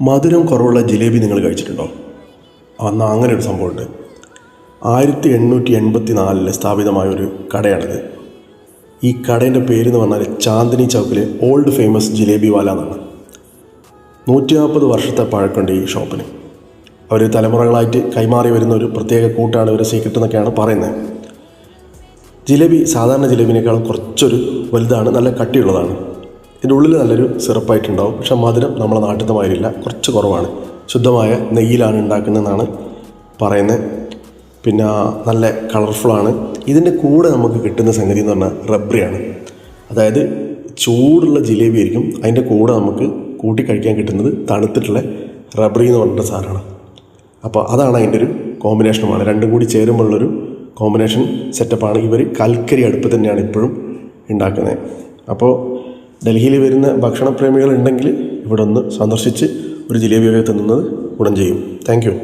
മധുരം കുറവുള്ള ജിലേബി നിങ്ങൾ കഴിച്ചിട്ടുണ്ടോ? എന്നാൽ അങ്ങനെ ഒരു സംഭവമുണ്ട്. 1884 സ്ഥാപിതമായൊരു കടയാണിത്. ഈ കടേൻ്റെ പേരെന്ന് പറഞ്ഞാൽ ചാന്ദിനി ചൗക്കിലെ ഓൾഡ് ഫേമസ് ജിലേബി വാല എന്നാണ്. 140 വർഷത്തെ പഴക്കമുണ്ട് ഈ ഷോപ്പിന്. അവർ തലമുറകളായിട്ട് കൈമാറി വരുന്ന ഒരു പ്രത്യേക കൂട്ടാണ് ഇവരുടെ സീക്രട്ട് എന്നൊക്കെയാണ് പറയുന്നത്. ജിലേബി സാധാരണ ജിലേബിനേക്കാളും കുറച്ചൊരു വലുതാണ്, നല്ല കട്ടിയുള്ളതാണ്. ഇതിൻ്റെ ഉള്ളിൽ നല്ലൊരു സിറപ്പായിട്ടുണ്ടാവും. പക്ഷേ മധുരം നമ്മളെ നാട്ടിലത്തെ മാതിരില്ല, കുറച്ച് കുറവാണ്. ശുദ്ധമായ നെയ്യിലാണ് ഉണ്ടാക്കുന്നതെന്നാണ് പറയുന്നത്. പിന്നെ നല്ല കളർഫുള്ളാണ്. ഇതിൻ്റെ കൂടെ നമുക്ക് കിട്ടുന്ന സംഗതി എന്ന് പറഞ്ഞാൽ റബ്രിയാണ്. അതായത് ചൂടുള്ള ജിലേബി ആയിരിക്കും, അതിൻ്റെ കൂടെ നമുക്ക് കൂട്ടി കഴിക്കാൻ കിട്ടുന്നത് തണുത്തിട്ടുള്ള റബ്രി എന്ന് പറഞ്ഞിട്ട് സാധനമാണ്. അപ്പോൾ അതാണ് അതിൻ്റെ ഒരു കോമ്പിനേഷനുമാണ്. രണ്ടും കൂടി ചേരുമ്പോഴുള്ളൊരു കോമ്പിനേഷൻ സെറ്റപ്പാണ്. ഇവർ കൽക്കരി അടുപ്പ് തന്നെയാണ് ഇപ്പോഴും ഉണ്ടാക്കുന്നത്. അപ്പോൾ ഡൽഹിയിൽ വരുന്ന ഭക്ഷണപ്രേമികളുണ്ടെങ്കിൽ ഇവിടെ ഒന്ന് സന്ദർശിച്ച് ഒരു ജിലേബിയൊക്കെ തിന്നുന്നത് ഗുണം ചെയ്യും. Thank you.